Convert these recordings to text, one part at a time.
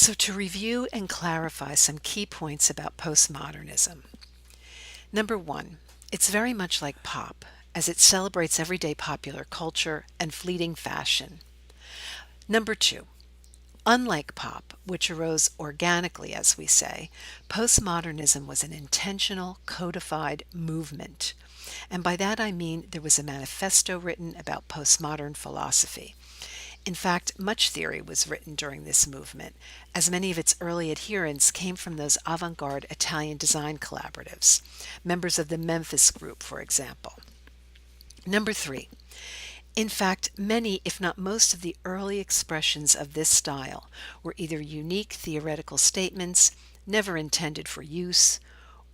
So to review and clarify some key points about postmodernism. Number one, it's very much like pop, as it celebrates everyday popular culture and fleeting fashion. Number two, unlike pop, which arose organically, as we say, postmodernism was an intentional, codified movement. And by that I mean there was a manifesto written about postmodern philosophy. In fact, much theory was written during this movement, as many of its early adherents came from those avant-garde Italian design collaboratives, members of the Memphis Group, for example. Number three, in fact, many, if not most, of the early expressions of this style were either unique theoretical statements, never intended for use,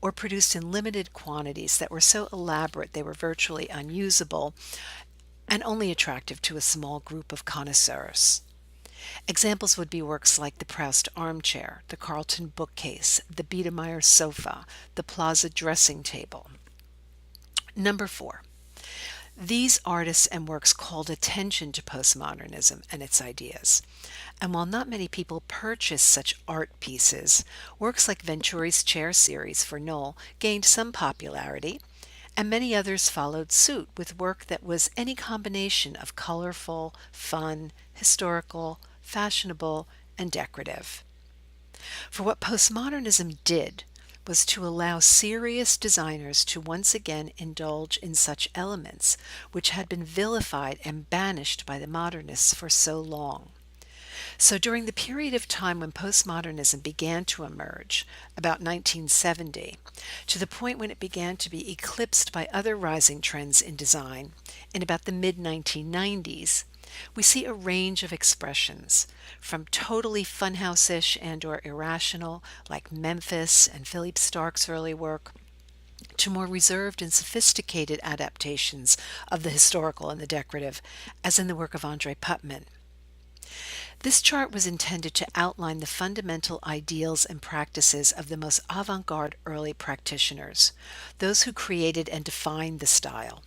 or produced in limited quantities that were so elaborate they were virtually unusable and only attractive to a small group of connoisseurs. Examples would be works like the Proust armchair, the Carlton bookcase, the Biedermeier sofa, the Plaza dressing table. Number four, these artists and works called attention to postmodernism and its ideas. And while not many people purchased such art pieces, works like Venturi's chair series for Knoll gained some popularity, and many others followed suit with work that was any combination of colorful, fun, historical, fashionable, and decorative. For what postmodernism did was to allow serious designers to once again indulge in such elements which had been vilified and banished by the modernists for so long. So during the period of time when postmodernism began to emerge, about 1970, to the point when it began to be eclipsed by other rising trends in design, in about the mid-1990s, we see a range of expressions, from totally funhouse-ish and/or irrational, like Memphis and Philippe Starck's early work, to more reserved and sophisticated adaptations of the historical and the decorative, as in the work of Andre Putman. This chart was intended to outline the fundamental ideals and practices of the most avant-garde early practitioners, those who created and defined the style.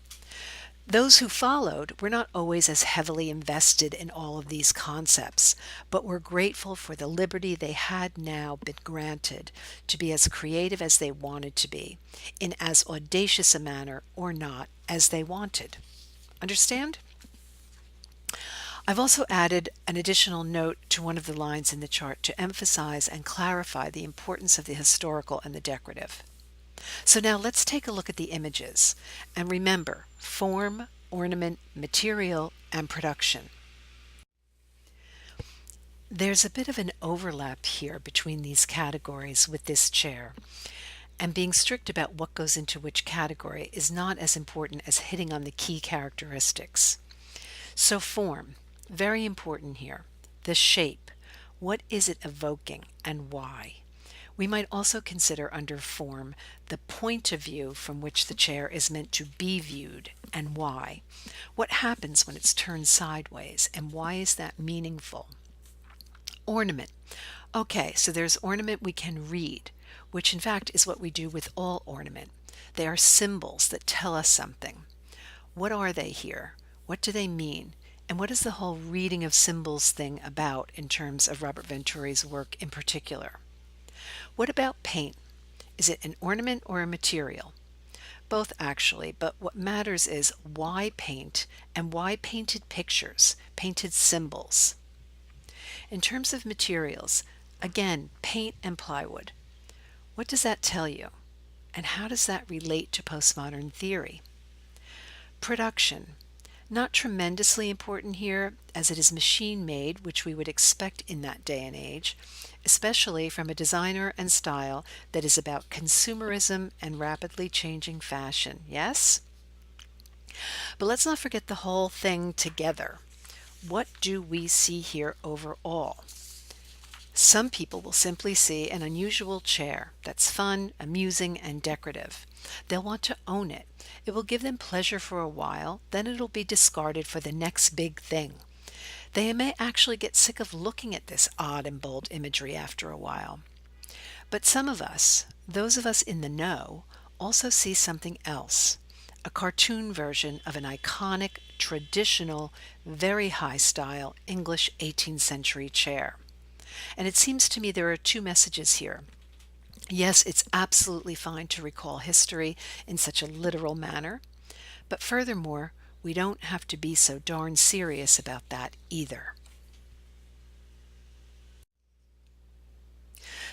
Those who followed were not always as heavily invested in all of these concepts, but were grateful for the liberty they had now been granted to be as creative as they wanted to be, in as audacious a manner or not as they wanted. Understand? I've also added an additional note to one of the lines in the chart to emphasize and clarify the importance of the historical and the decorative. So now let's take a look at the images. And remember, form, ornament, material, and production. There's a bit of an overlap here between these categories with this chair. And being strict about what goes into which category is not as important as hitting on the key characteristics. So form, very important here. The shape, what is it evoking and why? We might also consider under form the point of view from which the chair is meant to be viewed and why. What happens when it's turned sideways and why is that meaningful? Ornament. Okay, so there's ornament we can read, which in fact is what we do with all ornament. They are symbols that tell us something. What are they here? What do they mean? And what is the whole reading of symbols thing about in terms of Robert Venturi's work in particular? What about paint? Is it an ornament or a material? Both actually, but what matters is why paint and why painted pictures, painted symbols. In terms of materials, again, paint and plywood. What does that tell you? And how does that relate to postmodern theory? Production. Not tremendously important here, as it is machine-made, which we would expect in that day and age, especially from a designer and style that is about consumerism and rapidly changing fashion, yes? But let's not forget the whole thing together. What do we see here overall? Some people will simply see an unusual chair that's fun, amusing, and decorative. They'll want to own it. It will give them pleasure for a while, then it'll be discarded for the next big thing. They may actually get sick of looking at this odd and bold imagery after a while. But some of us, those of us in the know, also see something else. A cartoon version of an iconic, traditional, very high-style English 18th century chair. And it seems to me there are two messages here. Yes, it's absolutely fine to recall history in such a literal manner, but furthermore, we don't have to be so darn serious about that either.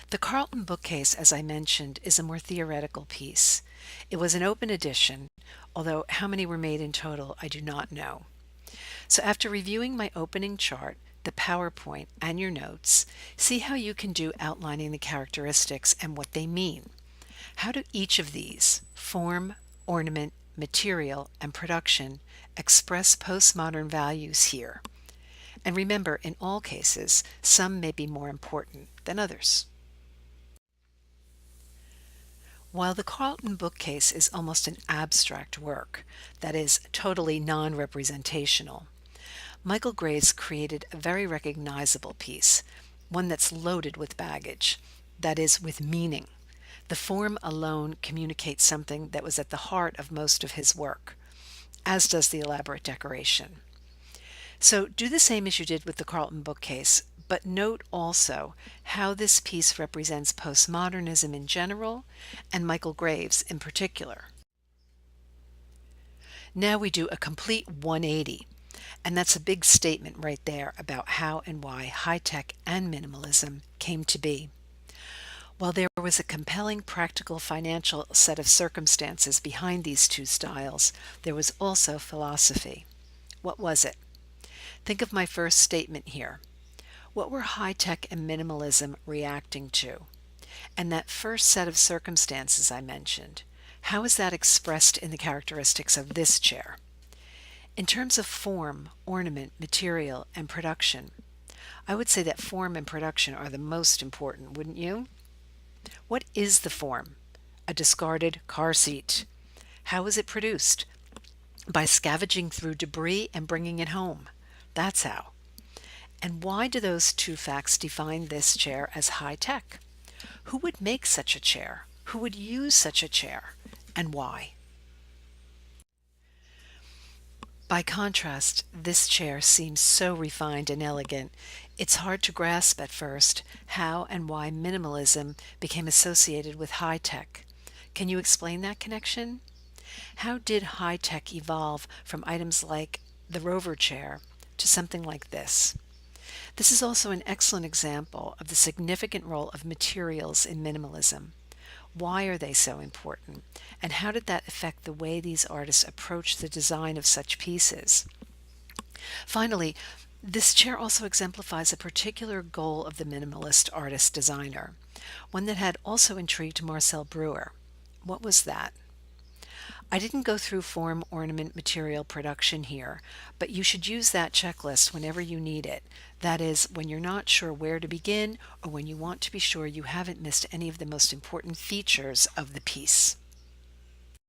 The Carlton bookcase, as I mentioned, is a more theoretical piece. It was an open edition, although how many were made in total, I do not know. So after reviewing my opening chart, the PowerPoint, and your notes, see how you can do outlining the characteristics and what they mean. How do each of these, form, ornament, material, and production, express postmodern values here? And remember, in all cases, some may be more important than others. While the Carlton bookcase is almost an abstract work, that is, totally non-representational, Michael Graves created a very recognizable piece, one that's loaded with baggage, that is, with meaning. The form alone communicates something that was at the heart of most of his work, as does the elaborate decoration. So do the same as you did with the Carlton bookcase, but note also how this piece represents postmodernism in general and Michael Graves in particular. Now we do a complete 180, and that's a big statement right there about how and why high-tech and minimalism came to be. While there was a compelling practical financial set of circumstances behind these two styles, there was also philosophy. What was it? Think of my first statement here. What were high-tech and minimalism reacting to? And that first set of circumstances I mentioned, how is that expressed in the characteristics of this chair? In terms of form, ornament, material, and production, I would say that form and production are the most important, wouldn't you? What is the form? A discarded car seat. How is it produced? By scavenging through debris and bringing it home. That's how. And why do those two facts define this chair as high-tech? Who would make such a chair? Who would use such a chair? And why? By contrast, this chair seems so refined and elegant, it's hard to grasp at first how and why minimalism became associated with high-tech. Can you explain that connection? How did high-tech evolve from items like the Rover chair to something like this? This is also an excellent example of the significant role of materials in minimalism. Why are they so important? And how did that affect the way these artists approach the design of such pieces? Finally, this chair also exemplifies a particular goal of the minimalist artist designer, one that had also intrigued Marcel Breuer. What was that? I didn't go through form, ornament, material, production here, but you should use that checklist whenever you need it. That is, when you're not sure where to begin or when you want to be sure you haven't missed any of the most important features of the piece.